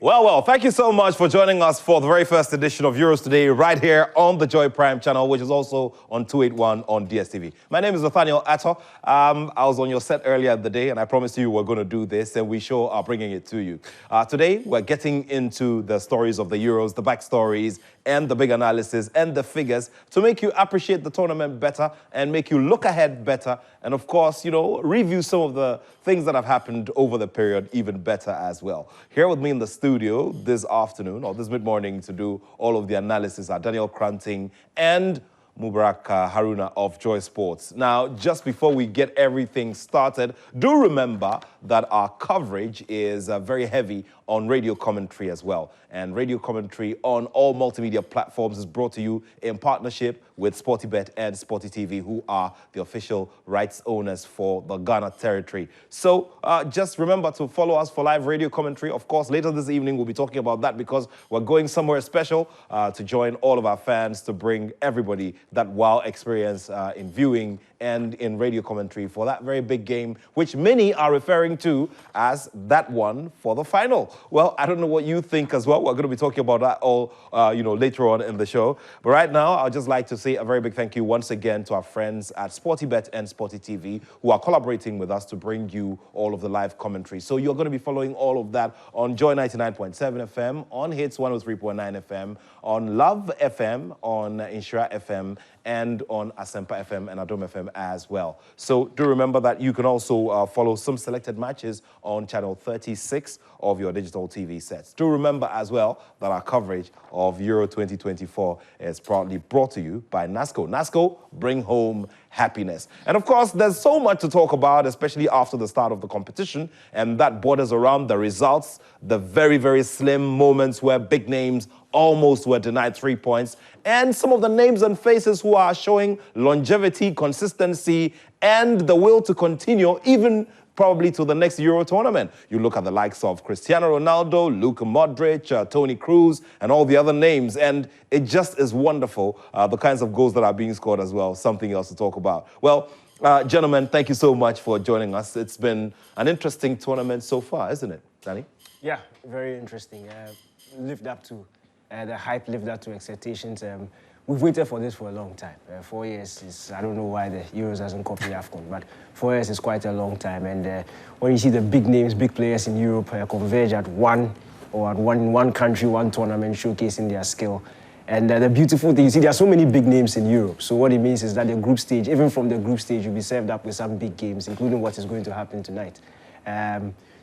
Well, thank you so much for joining us for the very first edition of Euros Today right here on the Joy Prime channel, which is also on 281 on DSTV. My name is Nathaniel Atto. I was on your set earlier in the day, and I promised you we're going to do this, and we sure are bringing it to you. Today, we're getting into the stories of the Euros, the backstories, and the big analysis and the figures to make you appreciate the tournament better and make you look ahead better. And of course, review some of the things that have happened over the period even better as well. Here with me in the studio this afternoon or this mid-morning to do all of the analysis are Daniel Cranting and Mubarak Haruna of Joy Sports. Now, just before we get everything started, do remember that our coverage is very heavy on radio commentary as well. And radio commentary on all multimedia platforms is brought to you in partnership with SportyBet and Sporty TV, who are the official rights owners for the Ghana territory. So just remember to follow us for live radio commentary. Of course, later this evening, we'll be talking about that because we're going somewhere special to join all of our fans to bring everybody that wow experience in viewing and in radio commentary for that very big game, which many are referring to as that one for the final. Well, I don't know what you think as well. We're going to be talking about that all, later on in the show. But right now, I'd just like to say a very big thank you once again to our friends at SportyBet and Sporty TV who are collaborating with us to bring you all of the live commentary. So you're going to be following all of that on Joy 99.7 FM, on Hits 103.9 FM, on Love FM, on Inshira FM, and on Asempa FM and Adom FM as well. So do remember that you can also follow some selected matches on channel 36 of your digital TV sets. Do remember as well that our coverage of Euro 2024 is proudly brought to you by NASCO. NASCO, bring home happiness. And of course, there's so much to talk about, especially after the start of the competition, and that borders around the results, the very, very slim moments where big names almost were denied 3 points, and some of the names and faces who are showing longevity, consistency, and the will to continue even probably to the next Euro tournament. You look at the likes of Cristiano Ronaldo, Luka Modric, Toni Kroos, and all the other names, and it just is wonderful, the kinds of goals that are being scored as well, something else to talk about. Well, gentlemen, thank you so much for joining us. It's been an interesting tournament so far, isn't it, Danny? Yeah, very interesting. Lived up to the hype, lived up to expectations. We've waited for this for a long time. 4 years is, I don't know why the Euros hasn't copied AFCON, but 4 years is quite a long time. And when you see the big names, big players in Europe converge at one country, one tournament, showcasing their skill. And the beautiful thing, you see, there are so many big names in Europe. So what it means is that the group stage, even from the group stage, you'll be served up with some big games, including what is going to happen tonight.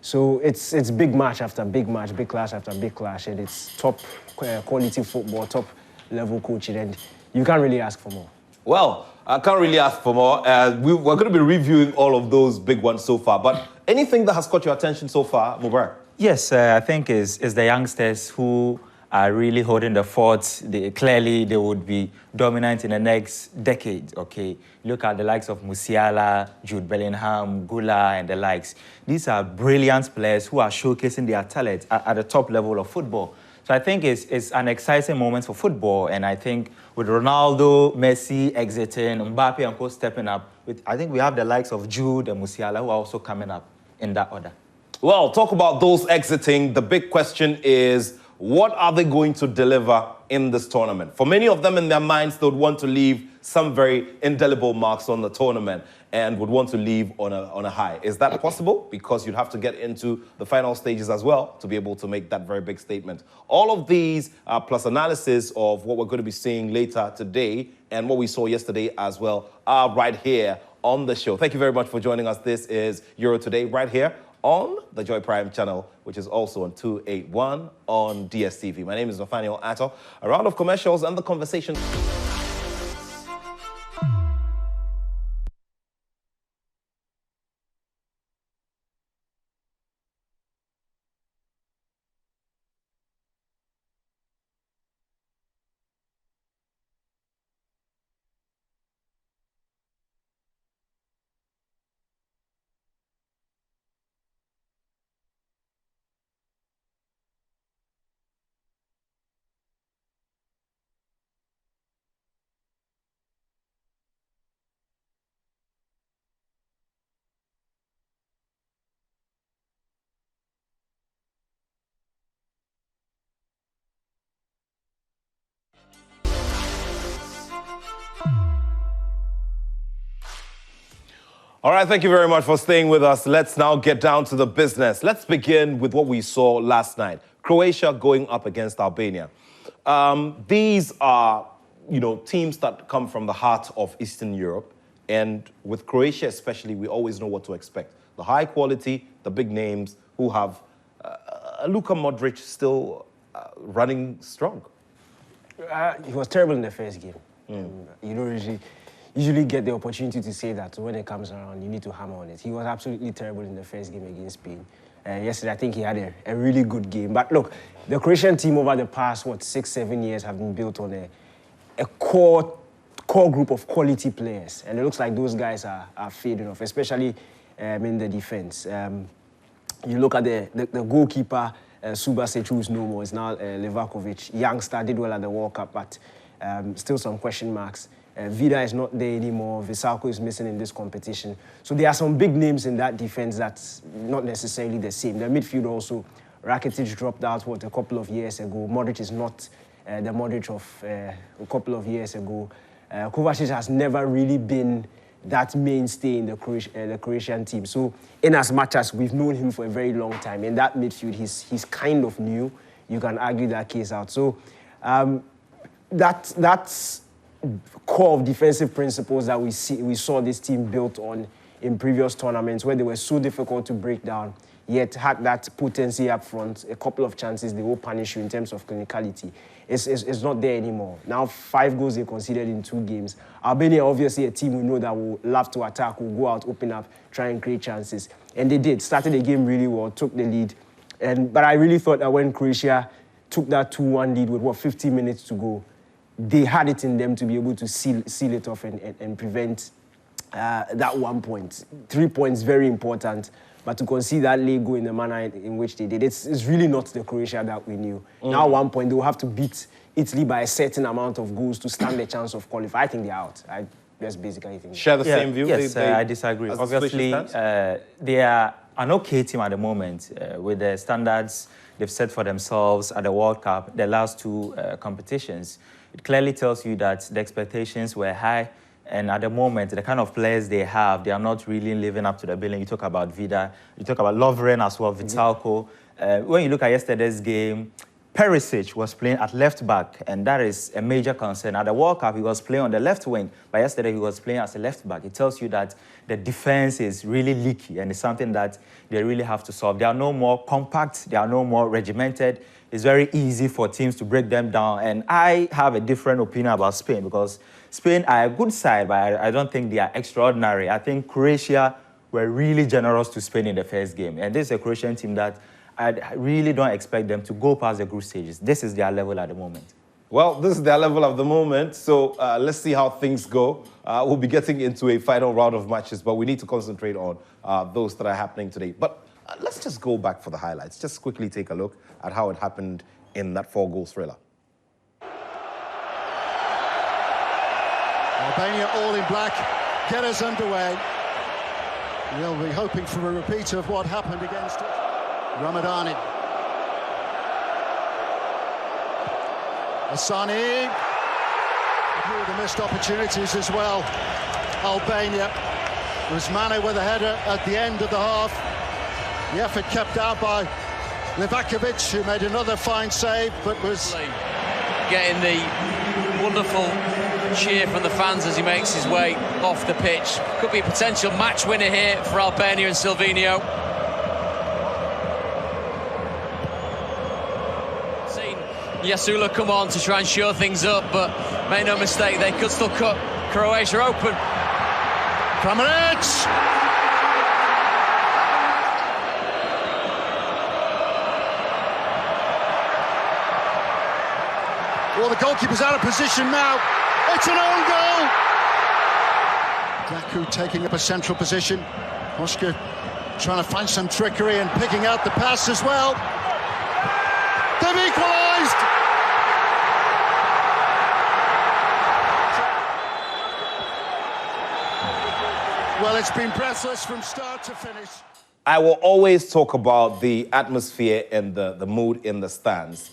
So it's big match after big match, big clash after big clash, and it's top quality football, top level coaching, and you can't really ask for more. Well, I can't really ask for more. We're going to be reviewing all of those big ones so far, but anything that has caught your attention so far, Mubarak? Yes, I think is the youngsters who are really holding the fort. Clearly, they would be dominant in the next decade, okay? Look at the likes of Musiala, Jude Bellingham, Gula, and the likes. These are brilliant players who are showcasing their talent at the top level of football. So I think it's an exciting moment for football, and I think with Ronaldo, Messi exiting, Mbappe and co stepping up, I think we have the likes of Jude and Musiala who are also coming up in that order. Well, talk about those exiting. The big question is, what are they going to deliver in this tournament? For many of them in their minds, they would want to leave some very indelible marks on the tournament and would want to leave on a high. Is that possible? Because you'd have to get into the final stages as well to be able to make that very big statement. All of these, plus analysis of what we're going to be seeing later today and what we saw yesterday as well, are right here on the show. Thank you very much for joining us. This is Euro Today right here on the Joy Prime channel, which is also on 281 on DSTV. My name is Nathaniel Atto. A round of commercials and the conversation. All right, thank you very much for staying with us. Let's now get down to the business. Let's begin with what we saw last night. Croatia going up against Albania. These are, teams that come from the heart of Eastern Europe. And with Croatia especially, we always know what to expect. The high quality, the big names who have Luka Modric still running strong. He was terrible in the first game. You don't usually get the opportunity to say that. So when it comes around, you need to hammer on it. He was absolutely terrible in the first game against Spain. Yesterday, I think he had a really good game. But look, the Croatian team over the past, 6-7 years have been built on a core group of quality players. And it looks like those guys are fading off, especially in the defense. You look at the goalkeeper, Subasic, who's no more, is now Livakovic. Youngster, did well at the World Cup, but still some question marks. Vida is not there anymore. Vissalko is missing in this competition. So there are some big names in that defense that's not necessarily the same. The midfield also, Rakitic dropped out, a couple of years ago. Modric is not the Modric of a couple of years ago. Kovacic has never really been that mainstay in the Croatian team. So in as much as we've known him for a very long time, in that midfield, he's kind of new. You can argue that case out. So that's core of defensive principles that we saw this team built on in previous tournaments where they were so difficult to break down, yet had that potency up front, a couple of chances they will punish you in terms of clinicality. It's not there anymore. Now 5 goals they conceded in 2 games. Albania, obviously a team we know that will love to attack, will go out, open up, try and create chances. And they did. Started the game really well, took the lead. But I really thought that when Croatia took that 2-1 lead with, 15 minutes to go, they had it in them to be able to seal it off and prevent that 1 point. 3 points, very important. But to concede that late goal in the manner in which they did, it's really not the Croatia that we knew. Now 1 point, they will have to beat Italy by a certain amount of goals to stand the chance of qualifying. I think they're out. That's basically think. Share the same view? Yes, I disagree. Obviously, they are an okay team at the moment with the standards they've set for themselves at the World Cup, the last 2 competitions. It clearly tells you that the expectations were high, and at the moment, the kind of players they have, they are not really living up to the billing. You talk about Vida, you talk about Lovren as well, Vissalko. When you look at yesterday's game, Perisic was playing at left back, and that is a major concern. At the World Cup, he was playing on the left wing, but yesterday he was playing as a left back. It tells you that the defense is really leaky, and it's something that they really have to solve. They are no more compact, they are no more regimented. It's very easy for teams to break them down, and I have a different opinion about Spain because Spain are a good side, but I don't think they are extraordinary. I think Croatia were really generous to Spain in the first game, and this is a Croatian team that I really don't expect them to go past the group stages. This is their level at the moment. Well, this is their level at the moment, so let's see how things go. We'll be getting into a final round of matches, but we need to concentrate on those that are happening today. But let's just go back for the highlights. Just quickly take a look at how it happened in that 4-goal thriller. Albania all in black, get us underway. We'll be hoping for a repeat of what happened against Ramadani. Asani. Here are the missed opportunities as well. Albania. Rusmane with a header at the end of the half. The effort kept out by Livakovic, who made another fine save, but was getting the wonderful cheer from the fans as he makes his way off the pitch. Could be a potential match winner here for Albania and Silvinho. Seen Jasula come on to try and shore things up, but make no mistake, they could still cut Croatia open. Kramaric! Well, the goalkeeper's out of position now. It's an own goal! Daku taking up a central position. Oscar trying to find some trickery and picking out the pass as well. They've equalised! Well, it's been breathless from start to finish. I will always talk about the atmosphere and the mood in the stands.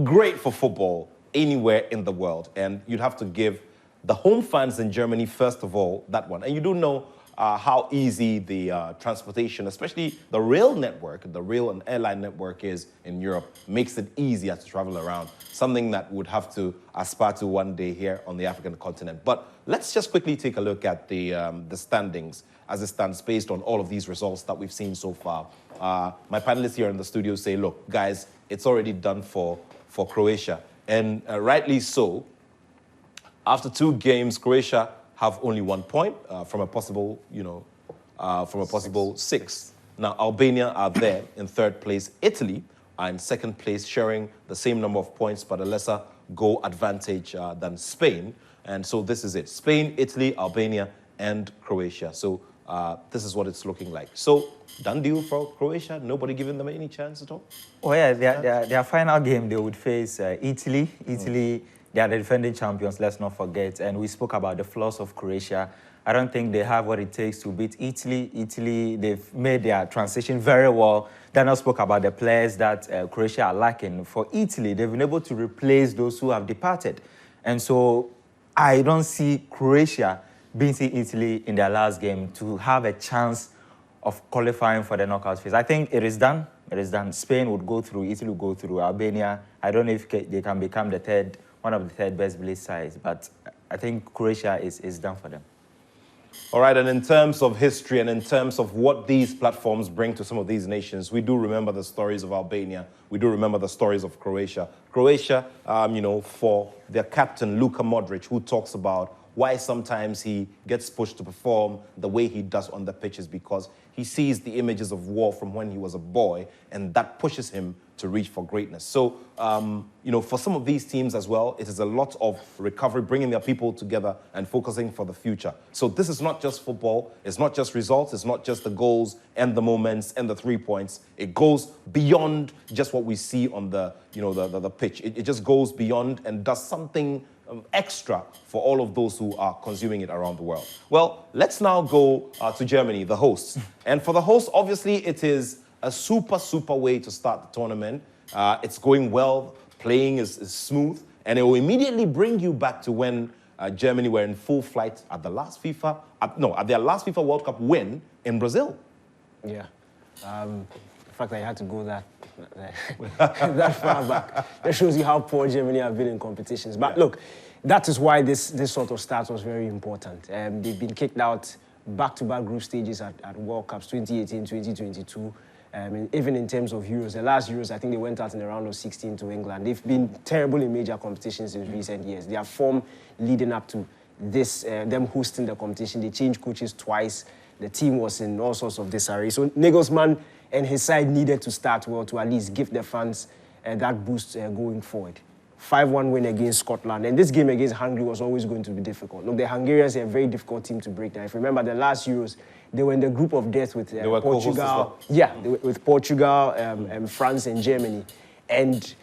Great for football anywhere in the world. And you'd have to give the home fans in Germany, first of all, that one. And you do know how easy the transportation, especially the rail network, the rail and airline network is in Europe, makes it easier to travel around. Something that would have to aspire to one day here on the African continent. But let's just quickly take a look at the standings as it stands based on all of these results that we've seen so far. My panelists here in the studio say, look, guys, it's already done for Croatia. And rightly so. After 2 games, Croatia have only 1 point from a possible, six. Now, Albania are there in 3rd place. Italy are in 2nd place, sharing the same number of points, but a lesser goal advantage than Spain. And so this is it. Spain, Italy, Albania, and Croatia. So this is what it's looking like. So, done deal for Croatia? Nobody giving them any chance at all? Oh, yeah, their final game, they would face Italy. Italy, they are the defending champions, let's not forget. And we spoke about the flaws of Croatia. I don't think they have what it takes to beat Italy. Italy, they've made their transition very well. Daniel spoke about the players that Croatia are lacking. For Italy, they've been able to replace those who have departed. And so I don't see Croatia beating Italy in their last game to have a chance of qualifying for the knockout phase. I think it is done. It is done. Spain would go through, Italy would go through, Albania. I don't know if they can become one of the 3rd best placed sides, but I think Croatia is done for them. All right, and in terms of history and in terms of what these platforms bring to some of these nations, we do remember the stories of Albania. We do remember the stories of Croatia. Croatia, for their captain, Luka Modric, who talks about why sometimes he gets pushed to perform the way he does on the pitches because he sees the images of war from when he was a boy, and that pushes him to reach for greatness. So, for some of these teams as well, it is a lot of recovery, bringing their people together and focusing for the future. So this is not just football. It's not just results. It's not just the goals and the moments and the 3 points. It goes beyond just what we see on the pitch. It just goes beyond and does something extra for all of those who are consuming it around the world. Well, let's now go to Germany, the hosts. And for the hosts, obviously, it is a super way to start the tournament. It's going well, playing is smooth, and it will immediately bring you back to when Germany were in full flight at their last FIFA World Cup win in Brazil. Yeah. The fact that you had to go that far back, that shows you how poor Germany have been in competitions. But look, that is why this sort of start was very important. They've been kicked out back-to-back group stages at World Cups 2018, 2022. Even in terms of Euros, the last Euros, I think they went out in the round of 16 to England. They've been terrible in major competitions in recent years. Their form leading up to this, them hosting the competition, they changed coaches twice. The team was in all sorts of disarray. So Nagelsmann and his side needed to start well to at least give the fans that boost going forward. 5-1 win against Scotland. And this game against Hungary was always going to be difficult. Look, the Hungarians are a very difficult team to break down. If you remember the last Euros, they were in the group of death with Portugal. Yeah, with Portugal, France, and Germany. And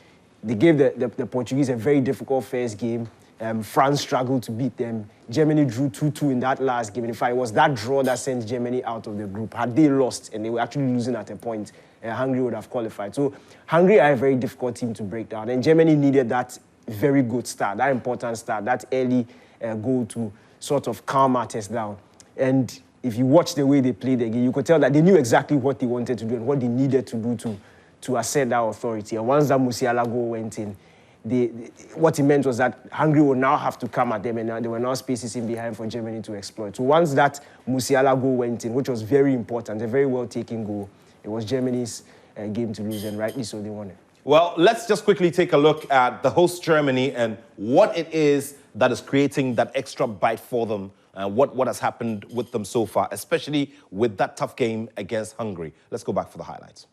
they gave the Portuguese a very difficult first game. France struggled to beat them. Germany drew 2-2 in that last game. And in fact, it was that draw that sent Germany out of the group. Had they lost, and they were actually losing at a point, Hungary would have qualified. So Hungary are a very difficult team to break down. And Germany needed that very good start, that important start, that early goal to sort of calm matters down. And if you watch the way they played the game, you could tell that they knew exactly what they wanted to do and what they needed to do to assert that authority. And once that Musiala goal went in, what it meant was that Hungary would now have to come at them, and there were now spaces in behind for Germany to exploit. So once that Musiala goal went in, which was very important, a very well-taken goal, it was Germany's game to lose, and rightly so, they won it. Well, let's just quickly take a look at the host Germany and what it is that is creating that extra bite for them, and what has happened with them so far, especially with that tough game against Hungary. Let's go back for the highlights.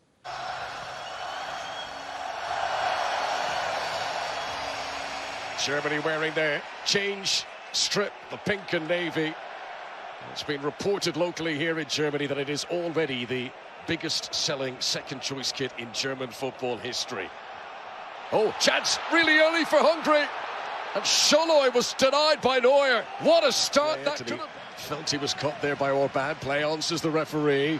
Germany wearing their change strip, the pink and navy. It's been reported locally here in Germany that it is already the biggest selling second choice kit in German football history. Oh, chance really early for Hungary. And Scholloy was denied by Neuer. What a start that could have. Felt he was caught there by Orban. Play on, says the referee.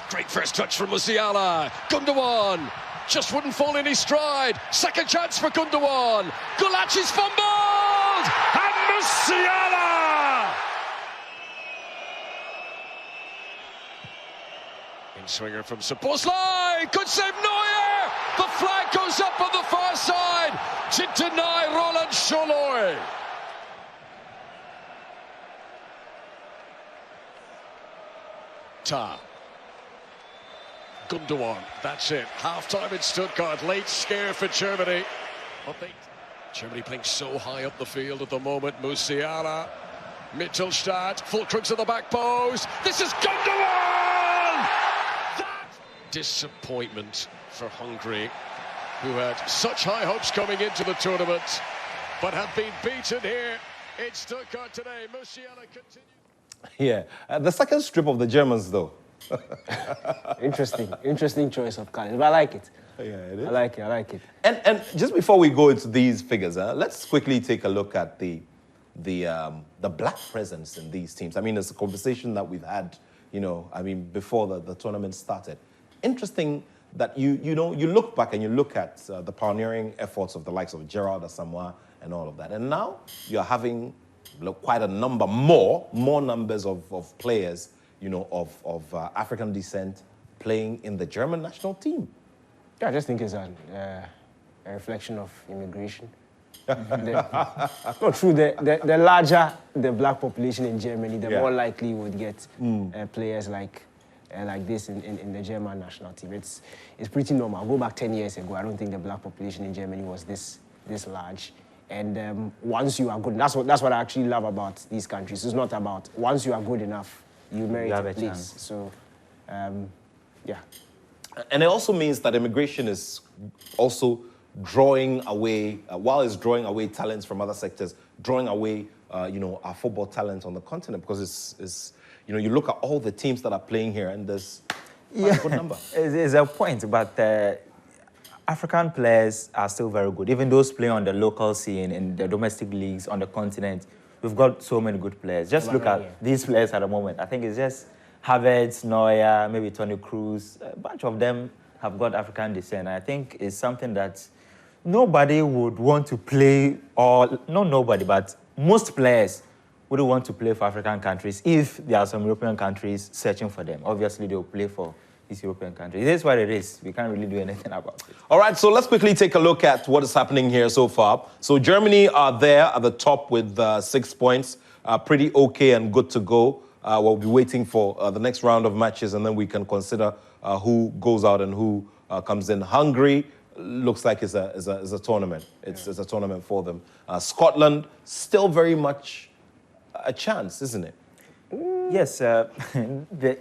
Great first touch from Musiala. Gundogan just wouldn't fall in his stride. Second chance for Gundogan. Gulach is fumbled! And Musiala! In swinger from Szoboszlai, good save Neuer! The flag goes up on the far side to deny Roland Szoloi. Ta. Gundogan, that's it. Half-time in Stuttgart, late scare for Germany. Germany playing so high up the field at the moment. Musiala, Mittelstadt, Füllkrug's at the back post. This is Gundogan! Disappointment for Hungary, who had such high hopes coming into the tournament, but have been beaten here in Stuttgart today. Musiala continues. Yeah, the second strip of the Germans, though. Interesting choice of colours, but I like it. Yeah, it is. I like it. And just before we go into these figures, let's quickly take a look at the black presence in these teams. I mean, it's a conversation that we've had, before the tournament started. Interesting that you look back and you look at the pioneering efforts of the likes of Gerard Asamoah and all of that, and now you're having quite a number more numbers of players, of African descent playing in the German national team. Yeah, I just think it's a reflection of immigration. Not true. The larger the black population in Germany, the more likely you would get players like this in the German national team. It's pretty normal. Go back 10 years ago, I don't think the black population in Germany was this large. And once you are good, that's what I actually love about these countries. It's not about once you are good enough, you merit a place. So, yeah. And it also means that immigration is also drawing away, while it's drawing away talents from other sectors, drawing away, our football talent on the continent, because it's you look at all the teams that are playing here, and there's a good number. It's a point, but African players are still very good. Even those playing on the local scene, in the domestic leagues on the continent, we've got so many good players. Just look at these players at the moment. I think it's just Havertz, Neuer, maybe Toni Kroos. A bunch of them have got African descent. I think it's something that nobody would want to play, or not nobody, but most players wouldn't want to play for African countries if there are some European countries searching for them. Obviously, they'll play for these European countries. It is what it is. We can't really do anything about it. All right, so let's quickly take a look at what is happening here so far. So Germany are there at the top with 6 points. Pretty okay and good to go. We'll be waiting for the next round of matches, and then we can consider who goes out and who comes in. Hungary looks like it's a tournament. It's a tournament for them. Scotland, still very much a chance, isn't it? Yes.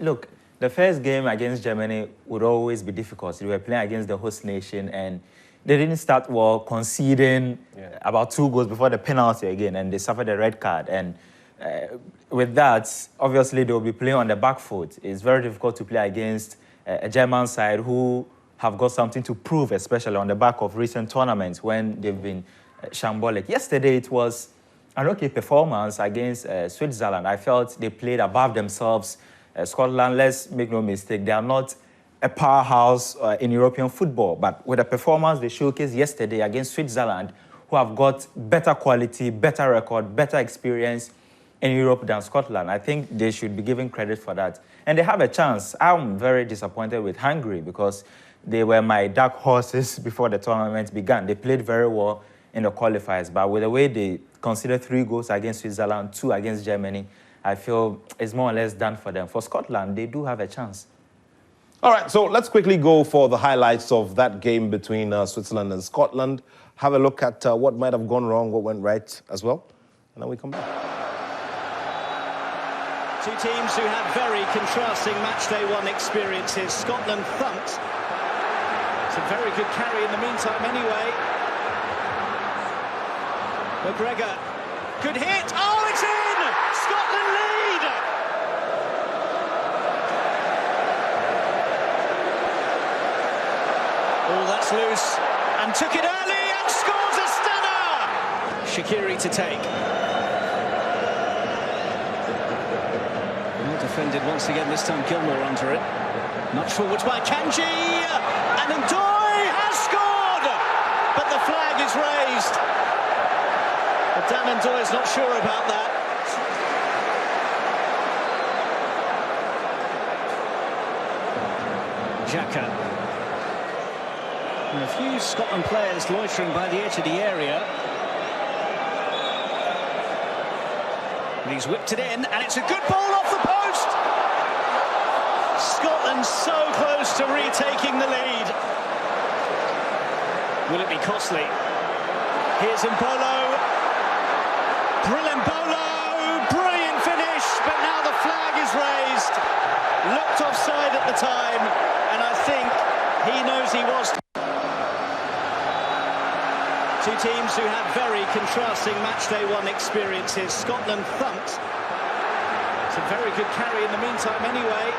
Look, the first game against Germany would always be difficult. They were playing against the host nation, and they didn't start well, conceding about 2 goals before the penalty again, and they suffered a red card. And with that, obviously, they will be playing on the back foot. It's very difficult to play against a German side who have got something to prove, especially on the back of recent tournaments when they've been shambolic. Yesterday, it was an okay performance against Switzerland. I felt they played above themselves. Scotland, let's make no mistake, they are not a powerhouse in European football, but with the performance they showcased yesterday against Switzerland, who have got better quality, better record, better experience in Europe than Scotland, I think they should be given credit for that. And they have a chance. I'm very disappointed with Hungary because they were my dark horses before the tournament began. They played very well in the qualifiers, but with the way they considered 3 goals against Switzerland, 2 against Germany, I feel it's more or less done for them. For Scotland, they do have a chance. All right, so let's quickly go for the highlights of that game between Switzerland and Scotland. Have a look at what might have gone wrong, what went right as well, and then we come back. Two teams who had very contrasting matchday 1 experiences. Scotland thumped. It's a very good carry in the meantime anyway. McGregor, good hit. Oh, it's in! Scotland lead! Oh, that's loose. And took it early and scores a stunner! Shaqiri to take. Well defended once again, this time Gilmour under it. Nudged forwards by Kanji, and Ndoye has scored! But the flag is raised. But Dan Ndoye is not sure about that. Xhaka. And a few Scotland players loitering by the edge of the area. And he's whipped it in, and it's a good ball off the post! Scotland so close to retaking the lead. Will it be costly? Here's Mbolo. Brilliant finish, but now the flag is raised. Looked offside at the time, and I think he knows he was. Two teams who had very contrasting matchday one experiences. Scotland thumped. It's a very good carry in the meantime anyway.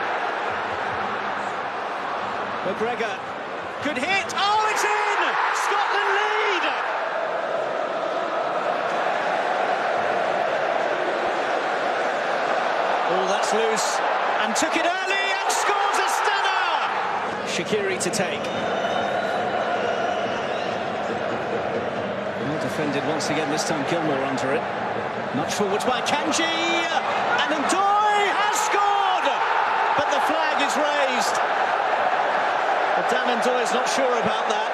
McGregor, good hit. Oh, it's in! Scotland lead! Oh, that's loose. And took it early and scores a stunner! Shaqiri to take. Well defended once again, this time Gilmour under it. Nudged forwards by Kanji, and Ndoye has scored! But the flag is raised. But Dan Ndoye is not sure about that.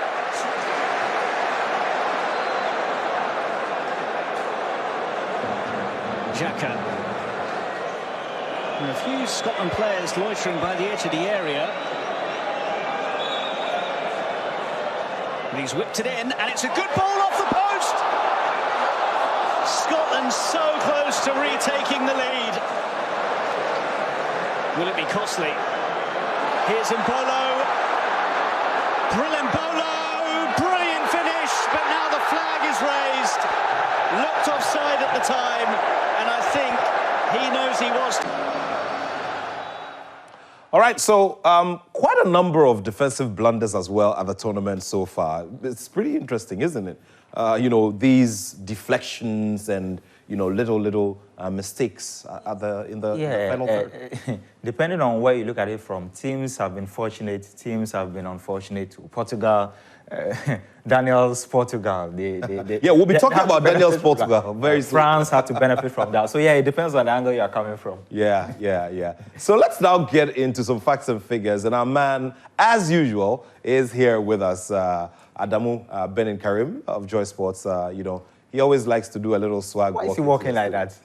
Xhaka. And a few Scotland players loitering by the edge of the area. And he's whipped it in, and it's a good ball off the post! Scotland so close to retaking the lead. Will it be costly? Here's Mbolo. Brilliant finish, but now the flag is raised. Looked offside at the time, and I think he knows he was. All right, so quite a number of defensive blunders as well at the tournament so far. It's pretty interesting, isn't it? You know, these deflections and, you know, little mistakes in the final third. Depending on where you look at it from, teams have been fortunate, teams have been unfortunate. Portugal, Daniel's Portugal. Yeah, we'll be talking about Daniel's Portugal very soon. France had to benefit from that. So yeah, it depends on the angle you're coming from. Yeah. So let's now get into some facts and figures. And our man, as usual, is here with us, Adamu Benin Karim of Joy Sports. You know, he always likes to do a little swag. Why is he walking like that?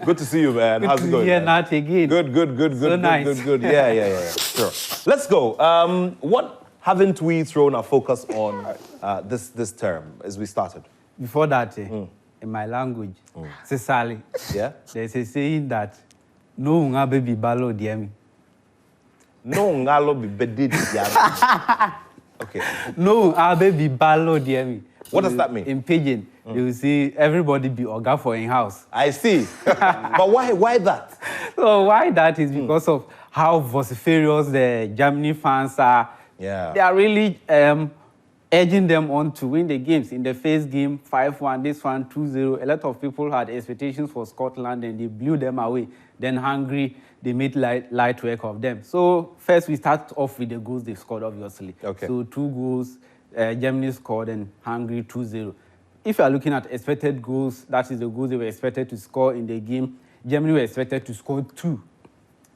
Good to see you, man. How's it going? Yeah, not again. Good. So nice. Good. Yeah. Sure. Let's go. What haven't we thrown our focus on this term as we started? Before that, in my language, Sisali, Yeah. there's a saying that no nga baby balo diemi. No ngalo bi bedid yami. Okay. No baby balo diemi. What does that mean? In Pidgin, you will see everybody be oga for in house. I see. But why that? So why that is because of how vociferous the Germany fans are. Yeah. They are really edging them on to win the games. In the first game, 5-1, this one 2-0. A lot of people had expectations for Scotland and they blew them away. Then Hungary, they made light work of them. So first we start off with the goals they scored, obviously. Okay. So 2 goals, Germany scored and Hungary 2-0. If you are looking at expected goals, that is the goals they were expected to score in the game. Germany were expected to score 2,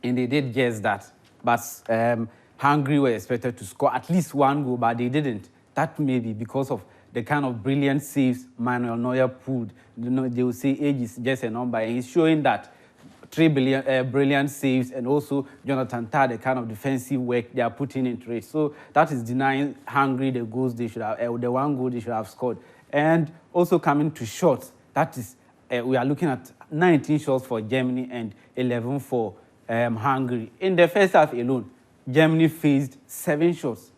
and they did just that. But Hungary were expected to score at least 1 goal, but they didn't. That may be because of the kind of brilliant saves Manuel Neuer pulled. You know, they will say age is just a number, and he's showing that 3 brilliant saves, and also Jonathan Tah, the kind of defensive work they are putting into it. So that is denying Hungary the goals they should have, the 1 goal they should have scored. And also coming to shots, that is, we are looking at 19 shots for Germany and 11 for Hungary. In the first half alone, Germany faced 7 shots.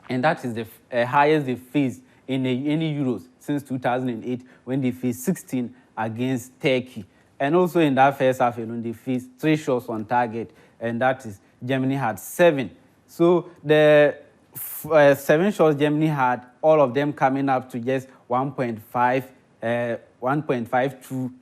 And that is the highest they faced in any Euros since 2008, when they faced 16 against Turkey. And also in that first half alone, they faced 3 shots on target, and that is Germany had 7. So the 7 shots Germany had, all of them coming up to just 1.52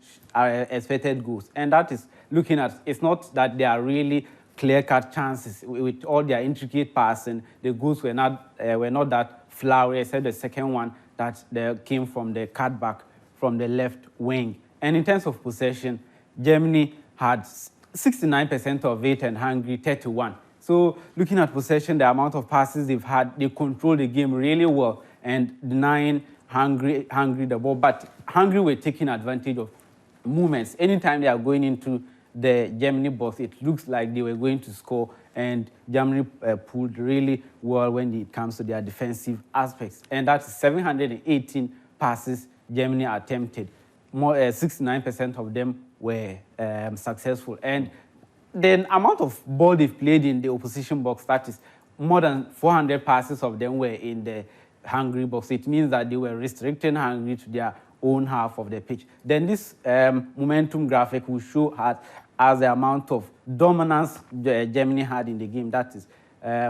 expected goals. And that is looking at, it's not that they are really clear-cut chances with all their intricate passing. The goals were not that flowery, except the second one that came from the cutback from the left wing. And in terms of possession, Germany had 69% of it, and Hungary 31. So looking at possession, the amount of passes they've had, they control the game really well and denying Hungary the ball. But Hungary were taking advantage of movements. Anytime they are going into the Germany box, it looks like they were going to score, and Germany pulled really well when it comes to their defensive aspects. And that's 718 passes Germany attempted. 69% of them were successful. And the amount of ball they've played in the opposition box, that is more than 400 passes of them were in the Hungary box. It means that they were restricting Hungary to their own half of the pitch. Then this momentum graphic will show as the amount of dominance Germany had in the game. That is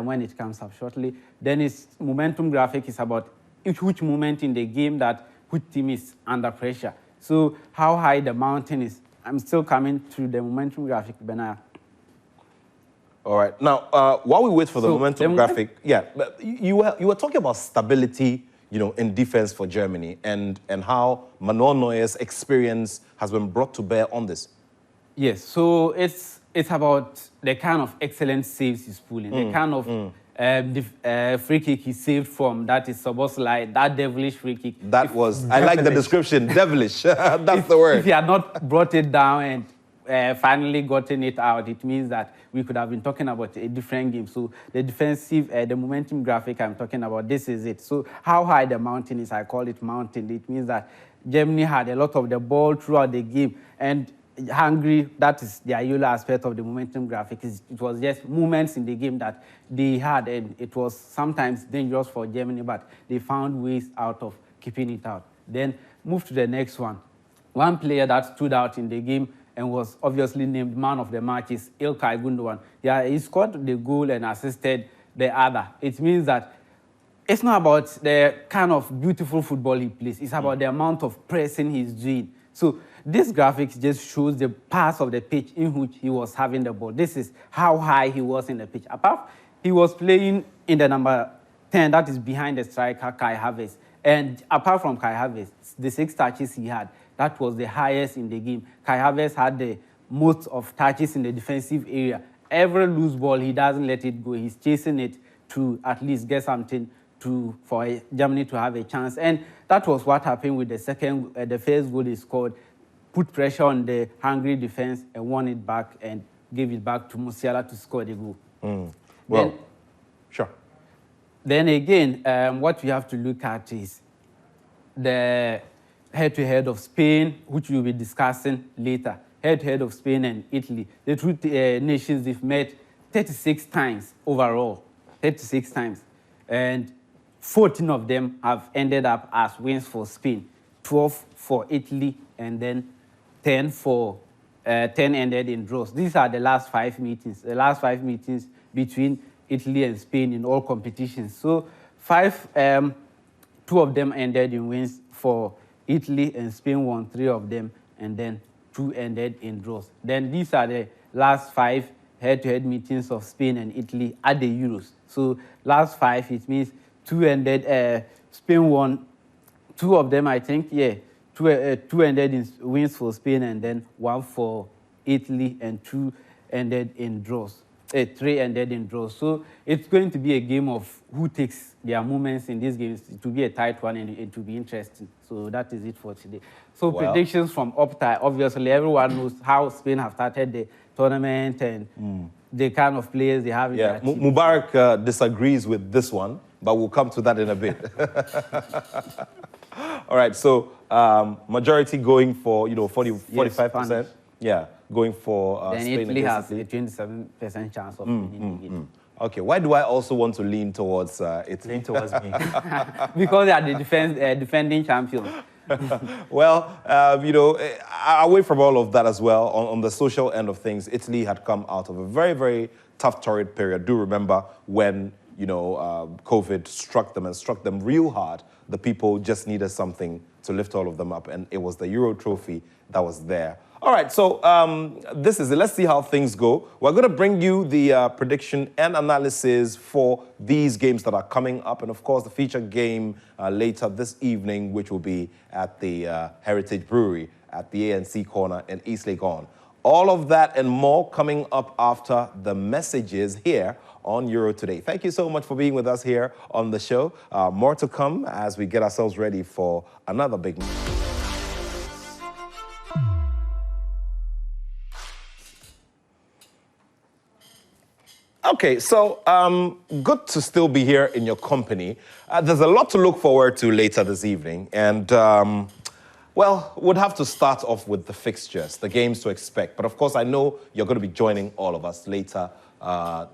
when it comes up shortly. Then its momentum graphic is about which moment in the game that which team is under pressure. So how high the mountain is. I'm still coming to the momentum graphic, Benaya. All right. Now, while we wait for the momentum graphic, you were talking about stability, in defense for Germany, and how Manuel Neuer's experience has been brought to bear on this. Yes. So it's about the kind of excellent saves he's pulling, the kind of free kick he saved from, that is Szoboszlai, that devilish free kick. That was, I like the description, devilish. That's the word. If he had not brought it down and finally gotten it out, it means that we could have been talking about a different game. So the defensive, the momentum graphic I'm talking about, this is it. So how high the mountain is, I call it mountain. It means that Germany had a lot of the ball throughout the game, and Hungary, that is the yellow aspect of the momentum graphic. It was just moments in the game that they had, and it was sometimes dangerous for Germany, but they found ways out of keeping it out. Then move to the next one. One player that stood out in the game and was obviously named man of the match is İlkay Gündoğan. Yeah, he scored the goal and assisted the other. It means that it's not about the kind of beautiful football he plays. It's about the amount of pressing he's doing. So this graphic just shows the pass of the pitch in which he was having the ball. This is how high he was in the pitch. Apart, he was playing in the number 10, that is behind the striker, Kai Havertz. And apart from Kai Havertz, the 6 touches he had, that was the highest in the game. Kai Havertz had the most of touches in the defensive area. Every loose ball, he doesn't let it go. He's chasing it to at least get something for Germany to have a chance. And that was what happened with the first goal he scored. Put pressure on the Hungary defense and won it back and gave it back to Musiala to score the goal. Well, sure. Then again, what we have to look at is the head-to-head of Spain, which we'll be discussing later. Head-to-head of Spain and Italy. The two nations, they've met 36 times overall, 36 times. And 14 of them have ended up as wins for Spain, 12 for Italy, and then 10 ended in draws. These are the last 5 meetings, between Italy and Spain in all competitions. So 2 of them ended in wins for Italy, and Spain won 3 of them, and then 2 ended in draws. Then these are the last 5 head-to-head meetings of Spain and Italy at the Euros. So last 5, it means 2 ended, Spain won 2 of them, I think, 2 ended in wins for Spain, and then 1 for Italy, and 2 ended in draws. 3 ended in draws. So it's going to be a game of who takes their moments in these games. It will be a tight one, and it will be interesting. So that is it for today. So predictions from Opta, obviously everyone knows how Spain have started the tournament and the kind of players they have in their team. Mubarak disagrees with this one, but we'll come to that in a bit. All right, so majority going for 45%. Yeah, going for then Spain. Italy has a 27% chance of winning the game. Okay, why do I also want to lean towards Italy? Lean towards me. Because they are the defending champions. Well, away from all of that as well, on the social end of things, Italy had come out of a very, very tough, torrid period. Do remember when, COVID struck them real hard. The people just needed something to lift all of them up, and it was the Euro trophy that was there. All right, so this is it. Let's see how things go. We're going to bring you the prediction and analysis for these games that are coming up, and of course the featured game later this evening, which will be at the Heritage Brewery at the ANC Corner in East Legon All of that and more coming up after the messages here on Euro Today. Thank you so much for being with us here on the show. More to come as we get ourselves ready for another big match. Okay, so good to still be here in your company. There's a lot to look forward to later this evening. And, well, we'd have to start off with the fixtures, the games to expect. But, of course, I know you're going to be joining all of us later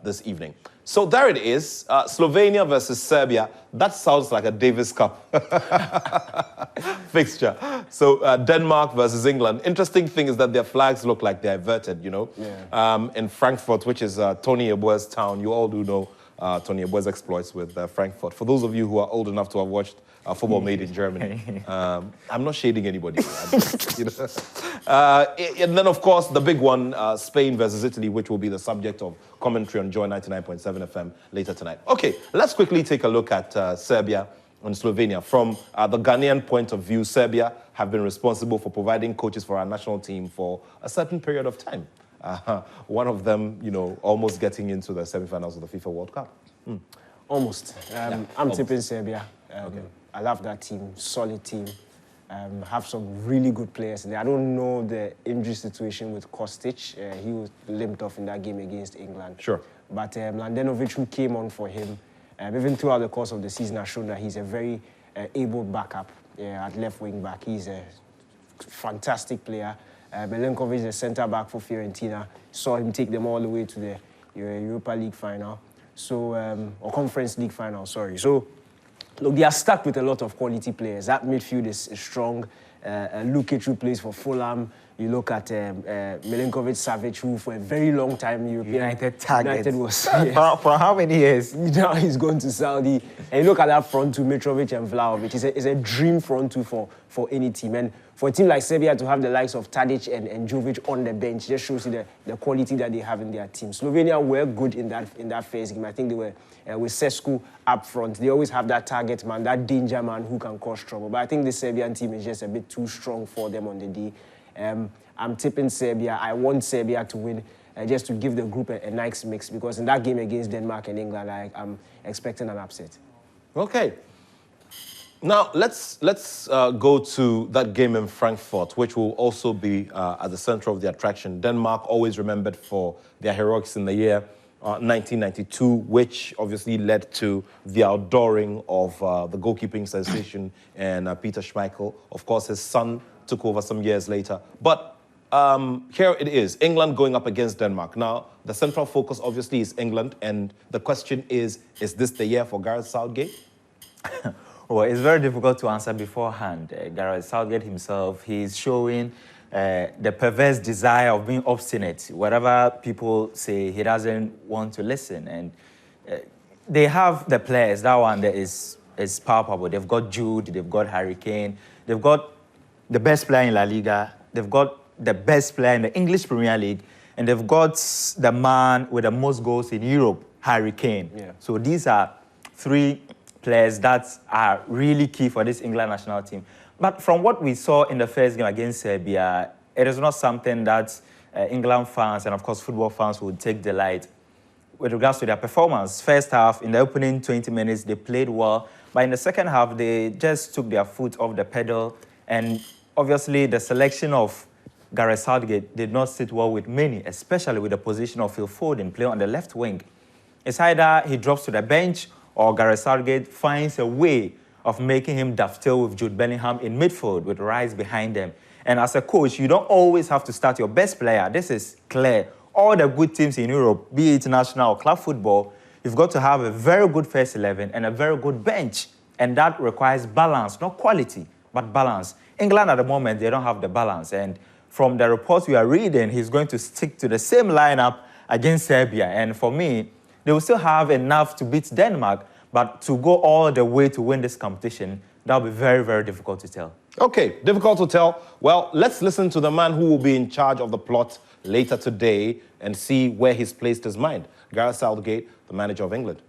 this evening. So there it is, Slovenia versus Serbia. That sounds like a Davis Cup fixture. So Denmark versus England. Interesting thing is that their flags look like they're inverted, you know. Yeah. In Frankfurt, which is Tony Yeboah's town. You all do know Tony Yeboah's exploits with Frankfurt. For those of you who are old enough to have watched Football Made in Germany, I'm not shading anybody. You know? And then, of course, the big one, Spain versus Italy, which will be the subject of commentary on Joy 99.7 FM later tonight. Okay, let's quickly take a look at Serbia and Slovenia. From the Ghanaian point of view, Serbia have been responsible for providing coaches for our national team for a certain period of time. One of them, you know, almost getting into the semi-finals of the FIFA World Cup. Almost. I'm tipping Serbia. Okay. I love that team, solid team. Have some really good players in there. I don't know the injury situation with Kostic. He was limped off in that game against England. Sure. But Mladenovic, who came on for him, even throughout the course of the season, has shown that he's a very able backup at left wing back. He's a fantastic player. Milenkovic is a centre back for Fiorentina. Saw him take them all the way to the Europa League final, or Conference League final. Sorry. So. Look, they are stuck with a lot of quality players. That midfield is strong. Lukic, who plays for Fulham. You look at Milenkovic-Savic, who for a very long time United was. Yes. For how many years? Now he's gone to Saudi. And you look at that front two, Mitrovic and Vlahovic. It's a dream front two for any team. And for a team like Serbia to have the likes of Tadic and Jovic on the bench just shows you the quality that they have in their team. Slovenia were good in that first game. I think they were with Sescu up front. They always have that target man, that danger man who can cause trouble. But I think the Serbian team is just a bit too strong for them on the day. I'm tipping Serbia. I want Serbia to win just to give the group a nice mix, because in that game against Denmark and England, I'm expecting an upset. Okay. Now, let's go to that game in Frankfurt, which will also be at the center of the attraction. Denmark, always remembered for their heroics in the year 1992, which obviously led to the outdooring of the goalkeeping sensation and Peter Schmeichel. Of course, his son took over some years later. But here it is, England going up against Denmark. Now, the central focus obviously is England, and the question is this the year for Gareth Southgate? Well, it's very difficult to answer beforehand. Gareth Southgate himself, he's showing the perverse desire of being obstinate. Whatever people say, he doesn't want to listen. And they have the players. That one that is palpable. They've got Jude, they've got Harry Kane, they've got the best player in La Liga, they've got the best player in the English Premier League, and they've got the man with the most goals in Europe, Harry Kane. Yeah. So these are three players that are really key for this England national team. But from what we saw in the first game against Serbia, it is not something that England fans and, of course, football fans would take delight with regards to their performance. First half, in the opening 20 minutes, they played well. But in the second half, they just took their foot off the pedal. And obviously, the selection of Gareth Southgate did not sit well with many, especially with the position of Phil Foden playing on the left wing. It's either he drops to the bench or Gareth Southgate finds a way of making him dovetail with Jude Bellingham in midfield with Rice behind them. And as a coach, you don't always have to start your best player. This is clear. All the good teams in Europe, be it national or club football, you've got to have a very good first 11 and a very good bench. And that requires balance, not quality, but balance. England at the moment, they don't have the balance. And from the reports we are reading, he's going to stick to the same lineup against Serbia. And for me, they will still have enough to beat Denmark, but to go all the way to win this competition, that'll be very, very difficult to tell. Okay, difficult to tell. Well, let's listen to the man who will be in charge of the plot later today and see where he's placed his mind. Gareth Southgate, the manager of England.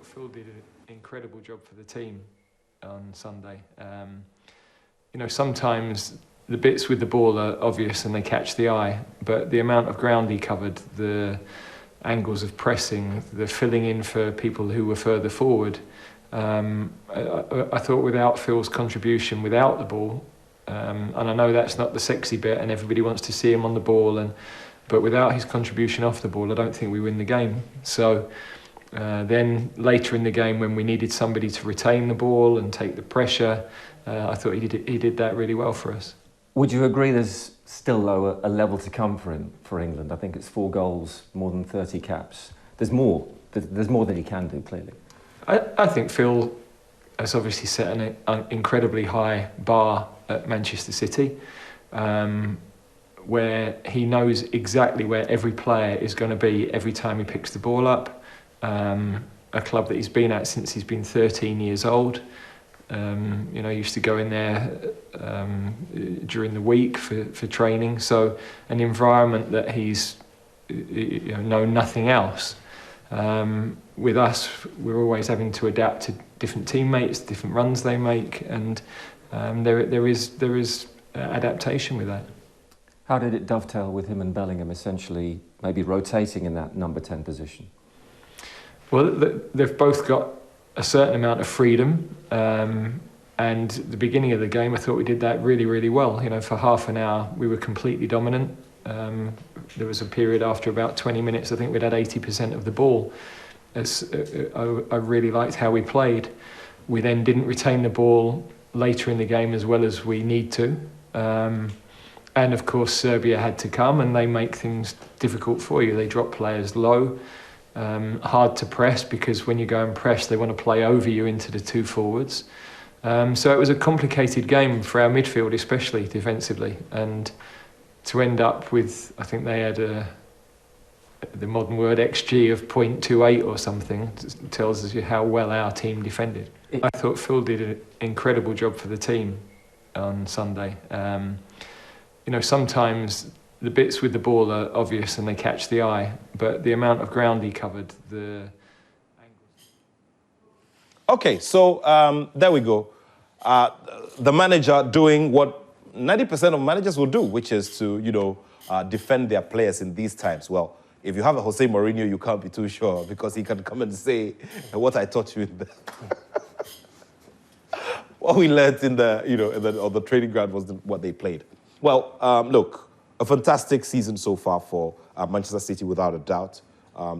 Phil did an incredible job for the team on Sunday. You know, sometimes the bits with the ball are obvious and they catch the eye, but the amount of ground he covered, the angles of pressing, the filling in for people who were further forward, I thought without Phil's contribution, without the ball, and I know that's not the sexy bit and everybody wants to see him on the ball, but without his contribution off the ball, I don't think we win the game. So then later in the game, when we needed somebody to retain the ball and take the pressure, I thought he did that really well for us. Would you agree there's still a level to come for England? I think it's 4 goals, more than 30 caps. There's more than he can do, clearly. I think Phil has obviously set an incredibly high bar at Manchester City, where he knows exactly where every player is going to be every time he picks the ball up. A club that he's been at since he's been 13 years old. You know, used to go in there during the week for training. So an environment that he's known nothing else. With us, we're always having to adapt to different teammates, different runs they make, and there is adaptation with that. How did it dovetail with him and Bellingham essentially maybe rotating in that number 10 position? Well, they've both got a certain amount of freedom, and at the beginning of the game I thought we did that really, really well. You know, for half an hour we were completely dominant. There was a period after about 20 minutes I think we'd had 80% of the ball. I really liked how we played. We then didn't retain the ball later in the game as well as we need to. And of course Serbia had to come and they make things difficult for you. They drop players low, hard to press because when you go and press they want to play over you into the 2 forwards. So it was a complicated game for our midfield, especially defensively. And to end up with, I think they had the modern word XG of 0.28 or something, tells us how well our team defended. I thought Phil did an incredible job for the team on Sunday. You know, sometimes the bits with the ball are obvious and they catch the eye, but the amount of ground he covered, the angles. Okay, so there we go. The manager doing what 90% of managers will do, which is to, defend their players in these times. Well, if you have a Jose Mourinho, you can't be too sure because he can come and say what I taught you in the what we learned in on the training ground was what they played. Well, look, a fantastic season so far for Manchester City, without a doubt.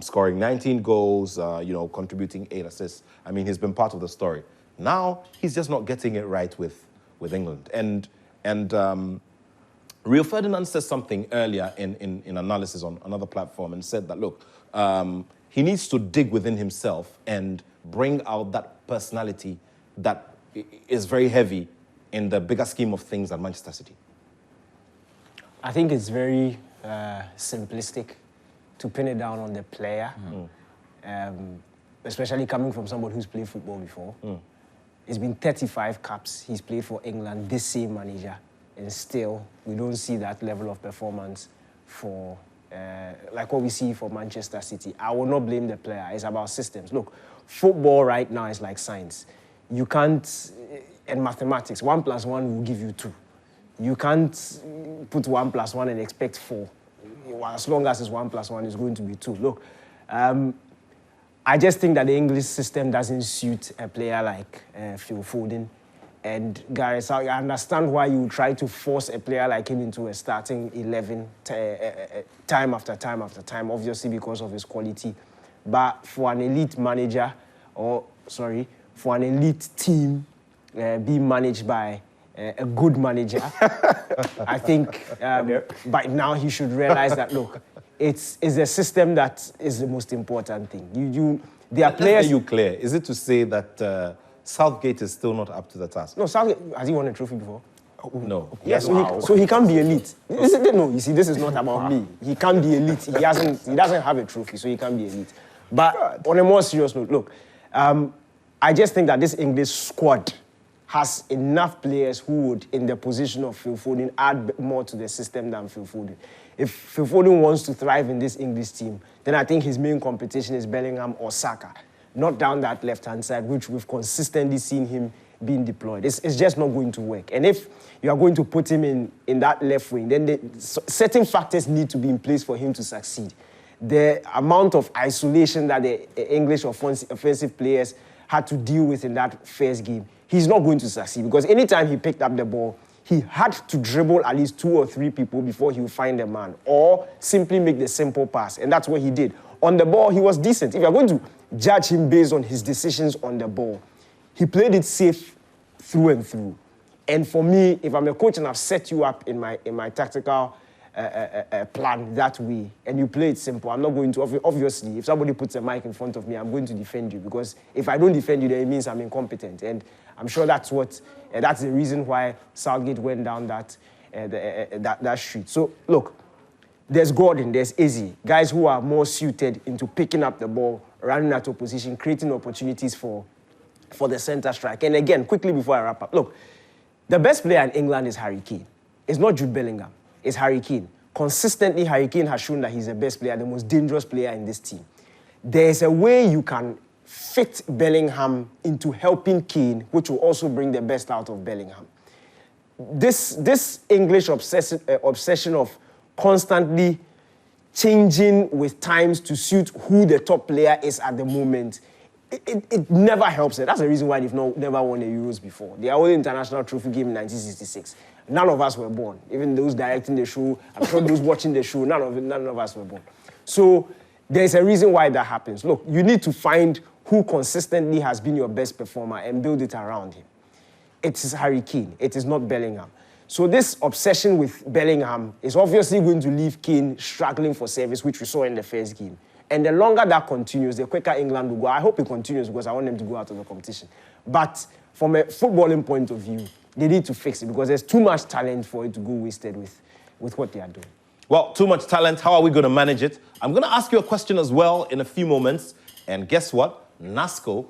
Scoring 19 goals, contributing 8 assists. I mean, he's been part of the story. Now he's just not getting it right with England. And Rio Ferdinand said something earlier in analysis on another platform and said that, look, he needs to dig within himself and bring out that personality that is very heavy in the bigger scheme of things at Manchester City. I think it's very simplistic to pin it down on the player, especially coming from somebody who's played football before. It's been 35 caps he's played for England, this same manager, and still we don't see that level of performance for like what we see for Manchester City. I will not blame the player. It's about systems. Look, football right now is like science. You can't, in mathematics, 1 + 1 will give you 2. You can't put 1 + 1 and expect 4. As long as it's 1 + 1, it's going to be 2. Look, I just think that the English system doesn't suit a player like Phil Foden. And Gareth Southgate, I understand why you try to force a player like him into a starting 11 time after time after time, obviously because of his quality. But for an elite manager, for an elite team being managed by a good manager, I think by now he should realize that, look, it's a system that is the most important thing. There are players... Let's make you clear. Is it to say that Southgate is still not up to the task? No, Southgate, has he won a trophy before? No. Yes, so he can't be elite. No, you see, this is not about me. He can't be elite. He doesn't have a trophy, so he can't be elite. But on a more serious note, look, I just think that this English squad has enough players who would, in the position of Phil Foden, add more to the system than Phil Foden. If Phil Foden wants to thrive in this English team, then I think his main competition is Bellingham or Saka, not down that left-hand side, which we've consistently seen him being deployed. It's just not going to work. And if you are going to put him in that left wing, then certain factors need to be in place for him to succeed. The amount of isolation that the English offensive players had to deal with in that first game, he's not going to succeed because anytime he picked up the ball, he had to dribble at least 2 or 3 people before he would find a man or simply make the simple pass. And that's what he did. On the ball, he was decent. If you're going to judge him based on his decisions on the ball, he played it safe through and through. And for me, if I'm a coach and I've set you up in my tactical plan that way, and you play it simple, I'm not going to, obviously, if somebody puts a mic in front of me, I'm going to defend you because if I don't defend you, then it means I'm incompetent. And I'm sure that's the reason why Southgate went down that street. So, look, there's Gordon, there's Eze, guys who are more suited into picking up the ball, running at opposition, creating opportunities for the centre strike. And again, quickly before I wrap up, look, the best player in England is Harry Kane. It's not Jude Bellingham, it's Harry Kane. Consistently, Harry Kane has shown that he's the best player, the most dangerous player in this team. There's a way you can fit Bellingham into helping Kane, which will also bring the best out of Bellingham. This English obsession of constantly changing with times to suit who the top player is at the moment, it never helps it. That's the reason why they've never won the Euros before. Their only international trophy game in 1966. None of us were born. Even those directing the show, I'm sure those watching the show, none of us were born. So there's a reason why that happens. Look, you need to find who consistently has been your best performer and build it around him. It is Harry Kane. It is not Bellingham. So this obsession with Bellingham is obviously going to leave Kane struggling for service, which we saw in the first game. And the longer that continues, the quicker England will go. I hope it continues because I want them to go out of the competition. But from a footballing point of view, they need to fix it because there's too much talent for it to go wasted with what they are doing. Well, too much talent. How are we going to manage it? I'm going to ask you a question as well in a few moments. And guess what? NASCO,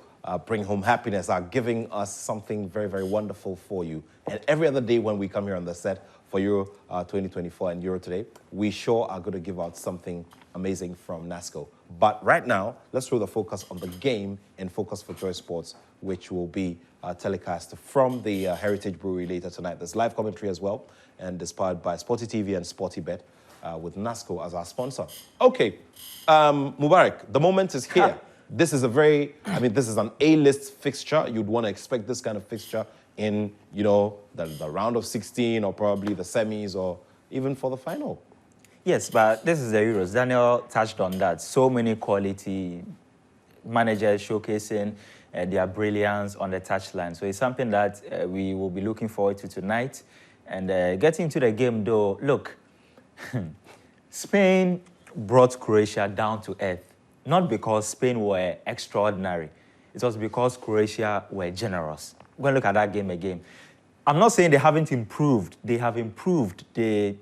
Bring Home Happiness, are giving us something very, very wonderful for you. And every other day when we come here on the set for Euro 2024 and Euro Today, we sure are going to give out something amazing from NASCO. But right now, let's throw the focus on the game and Focus for Joy Sports, which will be telecast from the Heritage Brewery later tonight. There's live commentary as well, and it's powered by Sporty TV and Sportybet with NASCO as our sponsor. Okay, Mubarak, the moment is here. This is this is an A-list fixture. You'd want to expect this kind of fixture in, the round of 16 or probably the semis or even for the final. Yes, but this is the Euros. Daniel touched on that. So many quality managers showcasing their brilliance on the touchline. So it's something that we will be looking forward to tonight. And getting to the game, though, look, Spain brought Croatia down to earth. Not because Spain were extraordinary. It was because Croatia were generous. We're going to look at that game again. I'm not saying they haven't improved. They have improved. This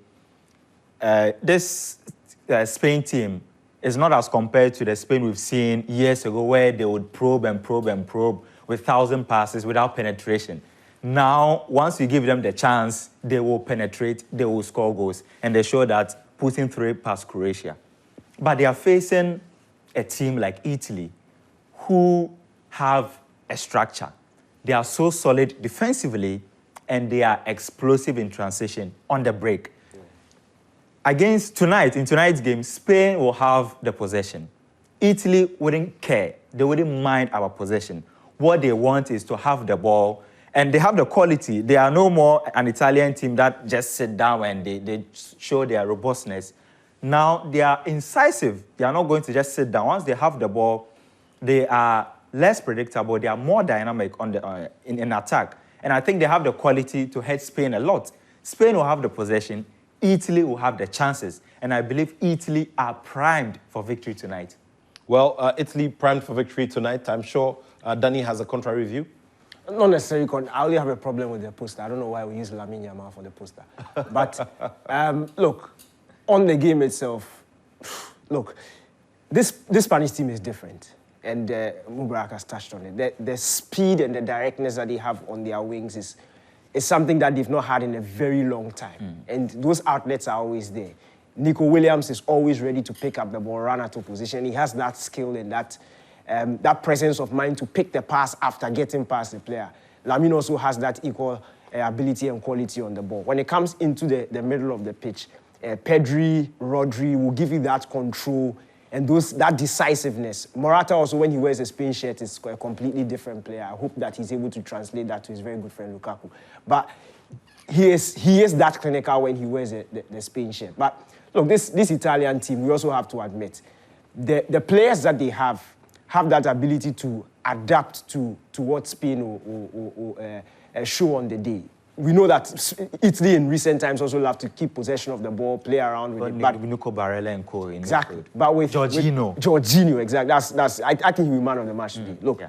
Spain team is not as compared to the Spain we've seen years ago where they would probe and probe and probe with 1,000 passes without penetration. Now, once you give them the chance, they will penetrate, they will score goals, and they show that putting through past Croatia. But they are facing a team like Italy who have a structure. They are so solid defensively, and they are explosive in transition on the break. In tonight's game, Spain will have the possession. Italy wouldn't care. They wouldn't mind our possession. What they want is to have the ball, and they have the quality. They are no more an Italian team that just sit down and they show their robustness. Now, they are incisive. They are not going to just sit down. Once they have the ball, they are less predictable. They are more dynamic in attack. And I think they have the quality to hurt Spain a lot. Spain will have the possession. Italy will have the chances. And I believe Italy are primed for victory tonight. Well, Italy primed for victory tonight. I'm sure Danny has a contrary view. Not necessarily. I only have a problem with the poster. I don't know why we use Lamine Yamal for the poster. But look, on the game itself, look, this Spanish team is different. And Mubarak has touched on it. The speed and the directness that they have on their wings is something that they've not had in a very long time. And those outlets are always there. Nico Williams is always ready to pick up the ball, run out of position. He has that skill and that presence of mind to pick the pass after getting past the player. Lamine also has that equal ability and quality on the ball. When it comes into the middle of the pitch, Pedri, Rodri will give you that control and that decisiveness. Morata also, when he wears a Spain shirt, is a completely different player. I hope that he's able to translate that to his very good friend Lukaku. But he is that clinical when he wears the Spain shirt. But look, this Italian team, we also have to admit, the players that they have that ability to adapt to what Spain will show on the day. We know that Italy in recent times also love to keep possession of the ball, play around with it. But Nico Barella and Co. Exactly. But with Jorginho, exactly. I think he'll be man of the match today. Look,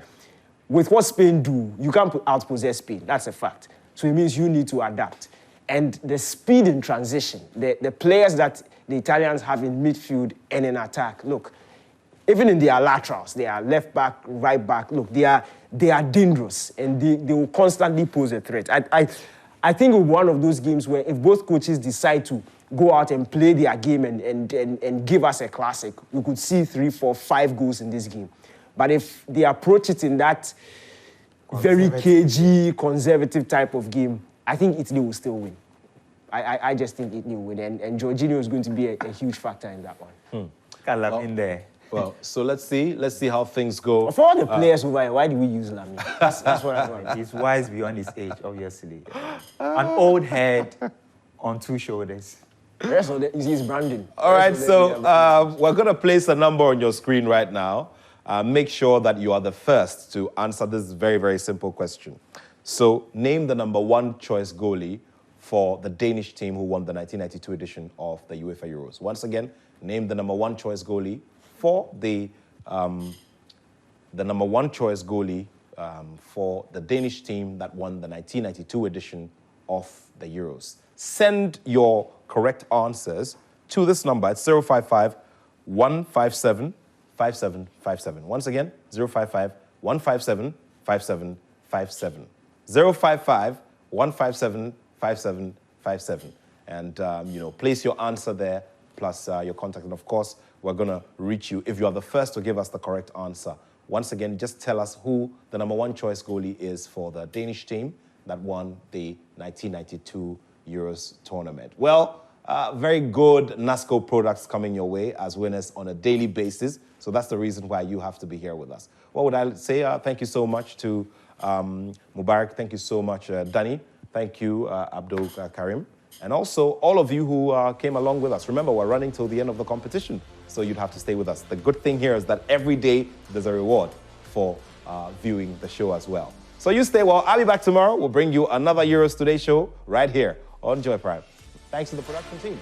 with what Spain do, you can't outpossess Spain. That's a fact. So it means you need to adapt. And the speed in transition, the players that the Italians have in midfield and in attack, look, even in their laterals, they are left back, right back, look, they are dangerous and they will constantly pose a threat. I think it will be one of those games where if both coaches decide to go out and play their game and give us a classic, we could see 3, 4, 5 goals in this game. But if they approach it in that very cagey, conservative type of game, I think Italy will still win. I just think Italy will win. And Jorginho is going to be a huge factor in that one. In there. Well, so let's see how things go. For all the players over here, why do we use Lamine? That's what I want. He's wise beyond his age, obviously. An old head on 2 shoulders. Yes, he's branding. All right, so we're going to place a number on your screen right now. Make sure that you are the first to answer this very, very simple question. So name the number 1 choice goalie for the Danish team who won the 1992 edition of the UEFA Euros. Once again, name the number 1 choice goalie for the number 1 choice goalie for the Danish team that won the 1992 edition of the Euros. Send your correct answers to this number. It's 055 157 5757. Once again, 055 157 5757. 055 157 5757. And, place your answer there, plus your contact. And, of course, we're going to reach you if you are the first to give us the correct answer. Once again, just tell us who the number 1 choice goalie is for the Danish team that won the 1992 Euros tournament. Well, very good NASCO products coming your way as winners on a daily basis. So that's the reason why you have to be here with us. What would I say? Thank you so much to Mubarak. Thank you so much, Danny. Thank you, Abdul Karim. And also, all of you who came along with us. Remember, we're running till the end of the competition, so you'd have to stay with us. The good thing here is that every day there's a reward for viewing the show as well. So you stay well. I'll be back tomorrow. We'll bring you another Euros Today show right here on Joy Prime. Thanks to the production team.